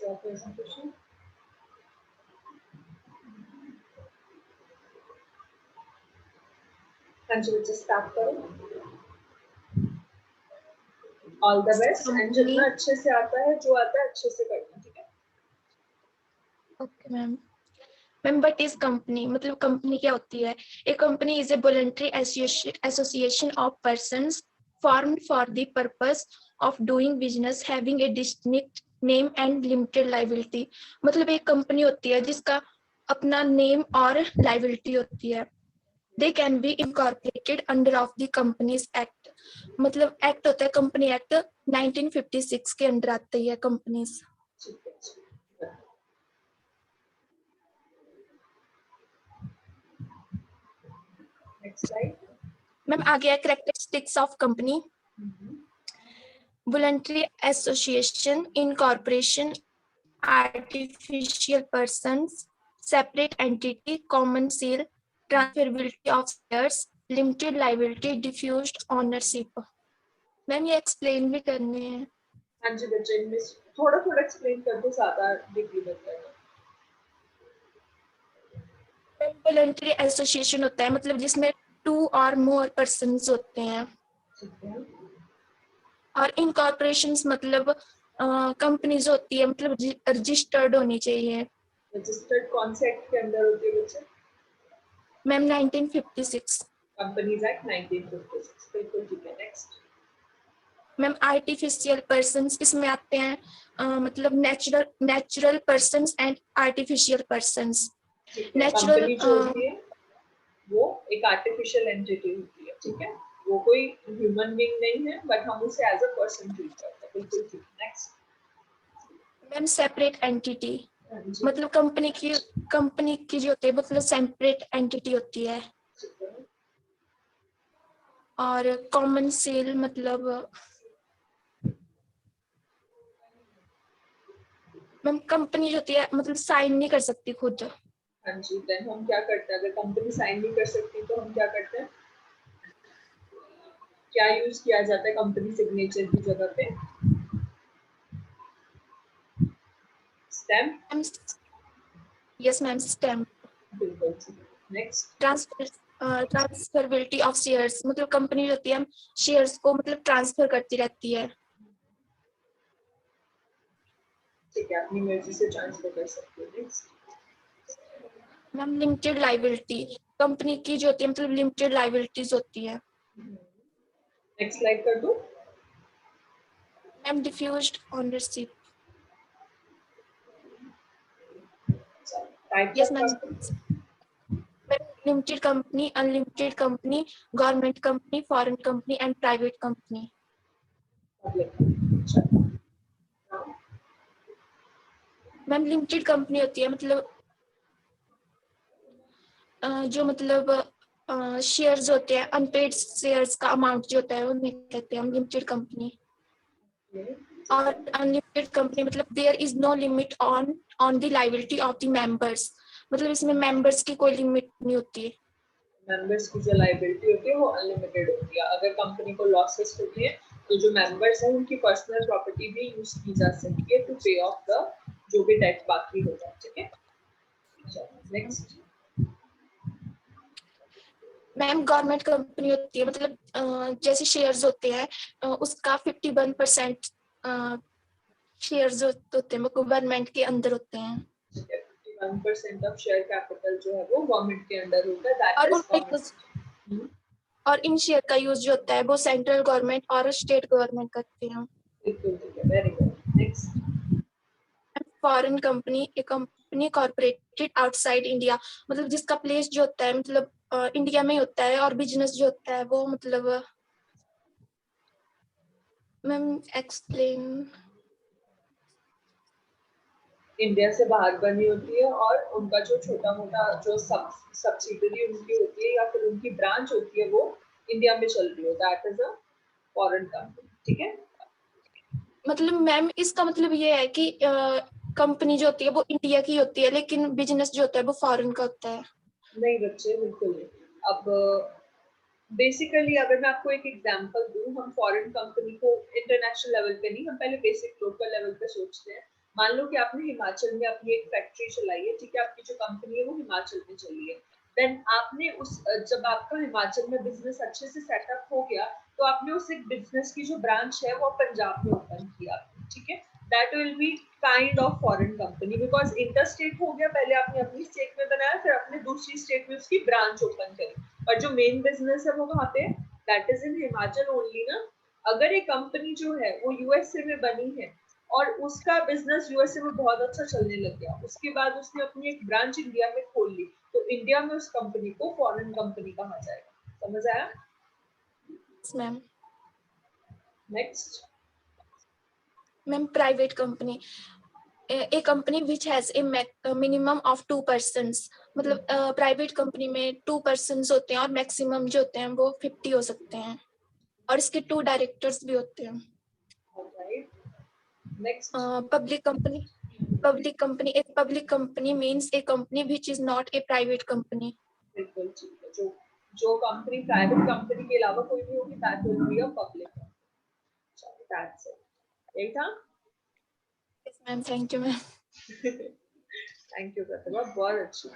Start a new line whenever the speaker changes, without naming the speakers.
your presentation. हाँ जी बच्चे start करो। ऑल द बेस्ट एंड जितना अच्छे से आता है जो आता है अच्छे से करना, ठीक है?
Okay ma'am. Ma'am but is company मतलब कंपनी क्या होती है? A company is a voluntary association of persons formed for the purpose of doing business having a distinct name and limited liability। मतलब एक कंपनी होती है जिसका अपना नेम और लाइबिलिटी होती है। They can be incorporated under of the Companies Act। मतलब एक्ट होता है कंपनी एक्ट 1956 के अंडर आती है कंपनीज।
Next slide.
मैम आ गया characteristics of company. Voluntary association, incorporation, artificial persons, separate entity, common seal, transferability of shares, limited liability, diffused ownership। Ma'am ये explain भी करने हैं।
हाँ जी बच्चे इनमें थोड़ा थोड़ा एक्सप्लेन कर दो, ज्यादा डिग्री मत करना।
वॉलंटरी एसोसिएशन होता है मतलब जिसमें 2 और मोर पर्सन्स होते हैं। और इनकॉर्पोरेशंस मतलब कंपनीज होती है मतलब रजिस्टर्ड होनी चाहिए।
रजिस्टर्ड कौन से एक्ट के अंदर होती है बच्चे?
Ma'am 1956
companies act 1956। बिल्कुल ठीक है। नेक्स्ट
मैम आर्टिफिशियल पर्सन्स इसमें आते हैं मतलब natural persons and artificial persons.
Natural जो होती है वो एक आर्टिफिशियल एंटिटी होती है, ठीक है? वो कोई ह्यूमन बीइंग नहीं है बट हम उसे एज अ पर्सन ट्रीट करते हैं। बिल्कुल ठीक है। नेक्स्ट
मैम सेपरेट एंटिटी मतलब कंपनी की जो होती है मतलब सेपरेट एंटिटी होती है। और कॉमन सेल मतलब मैम कंपनी जो होती है मतलब साइन नहीं कर सकती खुद।
हाँ जी, देन हम क्या करते हैं? अगर कंपनी साइन नहीं कर सकती तो हम क्या करते हैं? क्या यूज किया जाता है कंपनी सिग्नेचर की जगह पे? स्टैम्प।
Yes ma'am stamp.
बिल्कुल। नेक्स्ट
ट्रांसफरबिलिटी ऑफ शेयर्स मतलब कंपनी जो होती है शेयर्स को मतलब ट्रांसफर करती रहती है।
ठीक है, अपनी मर्जी से ट्रांसफर कर सकते हो। Next
ma'am limited liability company की जो होती है मतलब लिमिटेड लाइबिलिटीज होती है।
नेक्स्ट स्लाइड कर दो।
Ma'am diffused ownership. Yes ma'am. Limited company, unlimited company, government company, foreign company and private company. Ma'am limited company होती है मतलब जो मतलब शेयर्स होते हैं अनपेड शेयर्स का अमाउंट जो होता है वो नहीं कहते हैं हम लिमिटेड कंपनी। और अनलिमिटेड कंपनी मतलब there is no limit on the liability of the members मतलब इसमें मेंबर्स की कोई लिमिट नहीं होती है।
मेंबर्स की जो लायबिलिटी होती है वो अनलिमिटेड होती है। अगर कंपनी को लॉसेस होती है तो जो मेंबर्स हैं उनकी पर्सनल प्रॉपर्टी भी यूज की जा सकती है टू पे ऑफ द जो भी डेट बाकी होता है, ठीक है? नेक्स्ट
मैम गवर्नमेंट कंपनी होती है मतलब जैसे शेयर्स होते हैं उसका 51% शेयर्स होते हैं वो गवर्नमेंट के अंदर होते हैं।
51% ऑफ शेयर कैपिटल जो है वो गवर्नमेंट के अंडर होता है, दैट इज गवर्नमेंट।
और इन शेयर का यूज जो होता है वो सेंट्रल गवर्नमेंट और स्टेट गवर्नमेंट करते हैं।
बिल्कुल ठीक है, very good. Next
foreign company एक कंपनी कॉर्पोरेटेड आउटसाइड इंडिया मतलब जिसका प्लेस जो होता है मतलब इंडिया में ही होता है और बिजनेस जो होता है वो मतलब मैम एक्सप्लेन।
इंडिया से बाहर बनी होती है और उनका जो छोटा मोटा जो सब्सिडरी उनकी होती है या फिर उनकी ब्रांच होती है वो इंडिया में चल रही होता है, that is a foreign company, ठीक है?
मतलब मैम इसका मतलब ये है कि कंपनी जो होती है वो इंडिया की होती है लेकिन बिजनेस जो होता है वो फॉरेन का होता है।
नहीं बच्चे बिल्कुल नहीं। अब बेसिकली अगर मैं आपको एक एग्जांपल दूं, हम फॉरेन कंपनी को इंटरनेशनल लेवल पे नहीं, हम पहले बेसिक लोकल लेवल पे सोचते हैं। मान लो कि आपने हिमाचल में अपनी एक फैक्ट्री चलाई है, ठीक है, आपकी जो कंपनी है वो हिमाचल में चली है, देन आपने उस जब आपका हिमाचल में बिजनेस अच्छे से सेटअप हो गया, तो आपने उस एक बिजनेस की जो ब्रांच है वो पंजाब में ओपन किया, ठीक है, that will be kind of foreign company, because inter state हो गया, पहले आपने अपनी स्टेट में बनाया, फिर आपने दूसरी स्टेट में उसकी ब्रांच ओपन करी, पर जो मेन बिजनेस है वो कहाँ पे, that is in Himachal only ना। अगर एक कंपनी जो है वो यूएसए में बनी है और उसका बिजनेस यूएसए में बहुत अच्छा चलने लग गया, उसके बाद उसने अपनी एक ब्रांच इंडिया में खोल ली, तो इंडिया में उस कंपनी को फॉरेन कंपनी कहा जाएगा, समझ आया?
Ma'am.
Next.
Ma'am private company, a company which has a minimum of 2 persons, मतलब प्राइवेट कंपनी में 2 persons होते हैं और मैक्सिमम जो होते हैं वो 50 हो सकते हैं, और इसके 2 डायरेक्टर्स भी होते हैं।
Next.
Public company, a public company means a company which is not a private company.
बिल्कुल ठीक है, जो जो कंपनी प्राइवेट कंपनी के अलावा कोई भी होगी that will be a public. चलो दैट्स इट, यही था।
Yes, ma'am. Thank you, ma'am.
Thank you Pratibha, बहुत अच्छी।